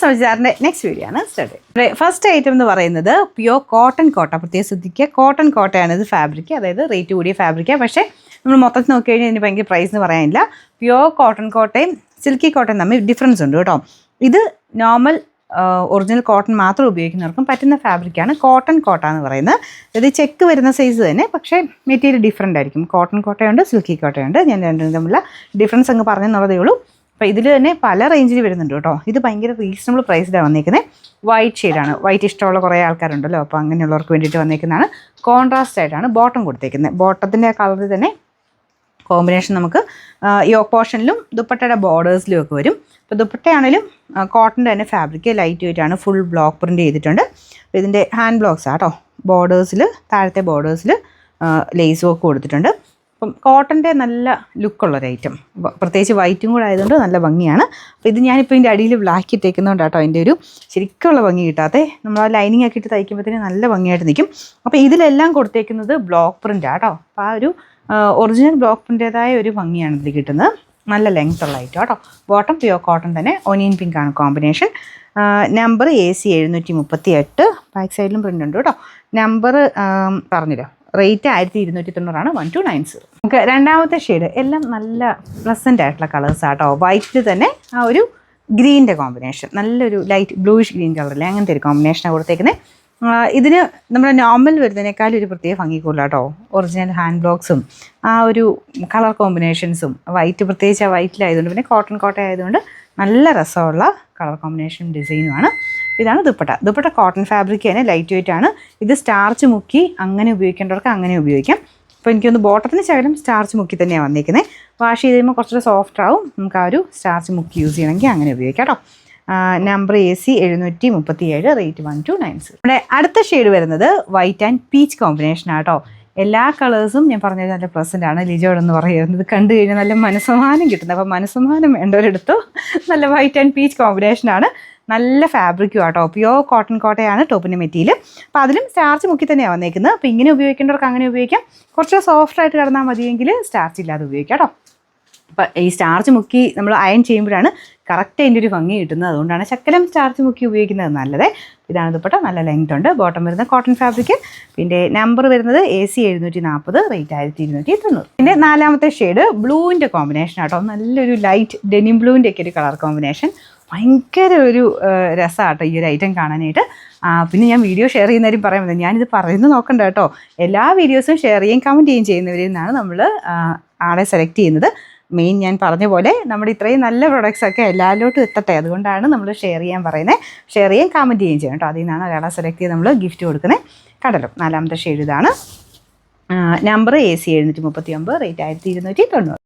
സൗജാറിൻ്റെ next video ആണ് start. First item എന്ന് പറയുന്നത് പ്യുവർ കോട്ടൺ കോട്ട. പ്രത്യേകം ശ്രദ്ധിക്കുക, കോട്ടൺ കോട്ടയാണ് ഇത് ഫാബ്രിക്, അതായത് റേറ്റ് കൂടിയ ഫാബ്രിക്കാണ്. പക്ഷേ നമ്മൾ മൊത്തത്തിൽ നോക്കി കഴിഞ്ഞാൽ ഇതിന് ഭയങ്കര പ്രൈസ് എന്ന് പറയാനില്ല. പ്യുവർ കോട്ടൺ കോട്ടയും സിൽക്കി കോട്ടയും തമ്മിൽ ഡിഫറൻസ് ഉണ്ട് കേട്ടോ. ഇത് നോർമൽ ഒറിജിനൽ കോട്ടൺ മാത്രം ഉപയോഗിക്കുന്നവർക്കും പറ്റുന്ന ഫാബ്രിക്കാണ് കോട്ടൺ കോട്ട എന്ന് പറയുന്നത്. ഇത് ചെക്ക് വരുന്ന സൈസ് തന്നെ, പക്ഷേ മെറ്റീരിയൽ ഡിഫറെൻ്റ് ആയിരിക്കും. കോട്ടൺ കോട്ടയുണ്ട്, സിൽക്കി കോട്ടയുണ്ട്. ഞാൻ രണ്ടും തമ്മിലുള്ള ഡിഫറൻസ് അങ്ങ് പറഞ്ഞെന്നുള്ളതേ ഉള്ളൂ. അപ്പോൾ ഇതിൽ തന്നെ പല റേഞ്ചിൽ വരുന്നുണ്ട് കേട്ടോ. ഇത് ഭയങ്കര റീസണബിൾ പ്രൈസിലാണ് വന്നിരിക്കുന്നത്. വൈറ്റ് ഷെയ്ഡാണ്. വൈറ്റ് ഇഷ്ടമുള്ള കുറേ ആൾക്കാരുണ്ടല്ലോ, അപ്പോൾ അങ്ങനെയുള്ളവർക്ക് വേണ്ടിയിട്ട് വന്നിരിക്കുന്നതാണ്. കോൺട്രാസ്റ്റ് ആയിട്ടാണ് ബോട്ടം കൊടുത്തേക്കുന്നത്. ബോട്ടത്തിൻ്റെ കളറിൽ തന്നെ കോമ്പിനേഷൻ നമുക്ക് യോക്ക് പോർഷനിലും ദുപ്പട്ടയുടെ ബോർഡേഴ്സിലും ഒക്കെ വരും. അപ്പോൾ ദുപ്പട്ടയാണെങ്കിലും കോട്ടൻ്റെ തന്നെ ഫാബ്രിക് ലൈറ്റ് വെയിറ്റാണ്. ഫുൾ ബ്ലോക്ക് പ്രിൻ്റ് ചെയ്തിട്ടുണ്ട്. ഇതിൻ്റെ ഹാൻഡ് ബ്ലോക്സാണ് കേട്ടോ. ബോർഡേഴ്സിൽ താഴത്തെ ബോർഡേഴ്സിൽ ലേസ് വർക്ക് കൊടുത്തിട്ടുണ്ട്. അപ്പം കോട്ടൻ്റെ നല്ല ലുക്കുള്ളൊരു ഐറ്റം, പ്രത്യേകിച്ച് വൈറ്റും കൂടെ ആയതുകൊണ്ട് നല്ല ഭംഗിയാണ്. അപ്പോൾ ഇത് ഞാനിപ്പോൾ ഇതിൻ്റെ അടിയിൽ ബ്ലാക്ക് ഇട്ടേക്കുന്നതുകൊണ്ട് കേട്ടോ അതിൻ്റെ ഒരു ശരിക്കുള്ള ഭംഗി കിട്ടാതെ. നമ്മൾ ആ ലൈനിങ് ആക്കി ഇട്ട് തയ്ക്കുമ്പോഴത്തേന് നല്ല ഭംഗിയായിട്ട് നിൽക്കും. അപ്പോൾ ഇതിലെല്ലാം കൊടുത്തേക്കുന്നത് ബ്ലോക്ക് പ്രിൻ്റാണ് കേട്ടോ. അപ്പോൾ ആ ഒരു ഒറിജിനൽ ബ്ലോക്ക് പ്രിൻ്റേതായ ഒരു ഭംഗിയാണ് ഇതിൽ കിട്ടുന്നത്. നല്ല ലെങ്ത് ഉള്ള ഐറ്റം കേട്ടോ. ബോട്ടം പ്യുവർ കോട്ടൺ തന്നെ, ഒനിയൻ പിങ്ക് ആണ് കോമ്പിനേഷൻ. Number AC 738. ബാക്ക് സൈഡിലും പ്രിൻ്റ് ഉണ്ട് കേട്ടോ. നമ്പർ പറഞ്ഞില്ല. റേറ്റ് 1290 1290. നമുക്ക് രണ്ടാമത്തെ ഷെയ്ഡ് എല്ലാം നല്ല പ്ലസൻ്റ് ആയിട്ടുള്ള കളേഴ്സാണ് കേട്ടോ. വൈറ്റിൽ തന്നെ ആ ഒരു ഗ്രീൻ്റെ കോമ്പിനേഷൻ, നല്ലൊരു ലൈറ്റ് ബ്ലൂയിഷ് ഗ്രീൻ കളറിലെ അങ്ങനത്തെ ഒരു കോമ്പിനേഷനാണ് കൊടുത്തേക്കുന്നത്. ഇതിന് നമ്മുടെ നോർമൽ വരുന്നതിനേക്കാളും ഒരു പ്രത്യേക ഭംഗി കൂടുതലാണ് കേട്ടോ. ഒറിജിനൽ ഹാൻഡ് ബ്ലോക്സും ആ ഒരു കളർ കോമ്പിനേഷൻസും വൈറ്റ്, പ്രത്യേകിച്ച് ആ വൈറ്റിലായതുകൊണ്ട്, പിന്നെ കോട്ടൺ കോട്ട ആയതുകൊണ്ട് നല്ല രസമുള്ള കളർ കോമ്പിനേഷനും ഡിസൈനുമാണ്. ഇതാണ് ദുപ്പട്ട. ദുപ്പട്ട കോട്ടൺ ഫാബ്രിക് തന്നെ, ലൈറ്റ് വെയിറ്റ് ആണ്. ഇത് സ്റ്റാർച്ച് മുക്കി അങ്ങനെ ഉപയോഗിക്കേണ്ടവർക്ക് അങ്ങനെ ഉപയോഗിക്കാം. അപ്പോൾ എനിക്കൊന്ന് ബോട്ടത്തിന് ശകലം സ്റ്റാർച്ച് മുക്കി തന്നെയാണ് വന്നിരിക്കുന്നത്. വാഷ് ചെയ്ത് കഴിയുമ്പോൾ കുറച്ചുകൂടെ സോഫ്റ്റ് ആവും. നമുക്ക് ആ ഒരു സ്റ്റാർച്ച് മുക്കി യൂസ് ചെയ്യണമെങ്കിൽ അങ്ങനെ ഉപയോഗിക്കാം കേട്ടോ. Number AC 737, rate 1290. നമ്മുടെ അടുത്ത ഷെയ്ഡ് വരുന്നത് വൈറ്റ് ആൻഡ് പീച്ച് കോമ്പിനേഷനാണ് കേട്ടോ. എല്ലാ കളേഴ്സും ഞാൻ പറഞ്ഞത് നല്ല പ്ലസൻ്റ് ആണ്. ലിജോടെന്ന് പറയുന്നത് കണ്ടു കഴിഞ്ഞാൽ നല്ല മനസ്സമാനം കിട്ടുന്നത്. അപ്പോൾ മനസ്സമാനം വേണ്ടവരെടുത്തു. നല്ല വൈറ്റ് ആൻഡ് പീച്ച് കോമ്പിനേഷനാണ്. നല്ല ഫാബ്രിക്കും ആട്ടോ. പ്യുവർ കോട്ടൺ കോട്ടയാണ് ടോപ്പിൻ്റെ മെറ്റീരിയൽ. അപ്പോൾ അതിലും സ്റ്റാർച്ച് മുക്കി തന്നെയാണ് വന്നേക്കുന്നത്. അപ്പോൾ ഇങ്ങനെ ഉപയോഗിക്കേണ്ടവർക്ക് അങ്ങനെ ഉപയോഗിക്കാം. കുറച്ച് സോഫ്റ്റായിട്ട് കിടന്നാൽ മതിയെങ്കിൽ സ്റ്റാർച്ച് ഇല്ലാതെ ഉപയോഗിക്കാം കേട്ടോ. അപ്പോൾ ഈ സ്റ്റാർച്ച് മുക്കി നമ്മൾ അയൺ ചെയ്യുമ്പോഴാണ് കറക്റ്റ് അതിൻ്റെ ഒരു ഭംഗി കിട്ടുന്നത്. അതുകൊണ്ടാണ് ശക്കലം സ്റ്റാർച്ച് മുക്കി ഉപയോഗിക്കുന്നത് നല്ലത്. ഇതാണ് ദുപ്പട്ട, നല്ല ലെങ്ത് ഉണ്ട്. ബോട്ടം വരുന്നത് കോട്ടൺ ഫാബ്രിക്. പിന്നെ നമ്പർ വരുന്നത് AC 740, റേറ്റ് 1290. പിന്നെ നാലാമത്തെ ഷെയ്ഡ് ബ്ലൂവിൻ്റെ കോമ്പിനേഷൻ ആട്ടോ. നല്ലൊരു ലൈറ്റ് ഡെനിം ബ്ലൂവിൻ്റെ ഒക്കെ ഒരു കളർ കോമ്പിനേഷൻ. ഭയങ്കര ഒരു രസമാട്ടോ ഈ ഒരു ഐറ്റം കാണാനായിട്ട്. പിന്നെ ഞാൻ വീഡിയോ ഷെയർ ചെയ്യുന്നവരും പറയാൻ പറ്റില്ല, ഞാനിത് പറയുന്നത് നോക്കണ്ട കേട്ടോ. എല്ലാ വീഡിയോസും ഷെയർ ചെയ്യുകയും കമൻറ്റ് ചെയ്യുകയും ചെയ്യുന്നവരിൽ നിന്നാണ് നമ്മൾ ആളെ സെലക്ട് ചെയ്യുന്നത്. മെയിൻ ഞാൻ പറഞ്ഞ പോലെ നമ്മുടെ ഇത്രയും നല്ല പ്രൊഡക്ട്സൊക്കെ എല്ലാവരിലോട്ടും എത്തട്ടെ, അതുകൊണ്ടാണ് നമ്മൾ ഷെയർ ചെയ്യാൻ പറയുന്നത്. ഷെയർ ചെയ്യുകയും കമൻറ്റ് ചെയ്യുകയും ചെയ്യണം കേട്ടോ. അതിൽ നിന്നാണ് ഒരാളെ സെലക്ട് ചെയ്ത് നമ്മൾ ഗിഫ്റ്റ് കൊടുക്കുന്നത്. കടലും നാലാമത്തെ ഷെയ്ഡ് ഇതാണ്. Number AC 739, rate 1290.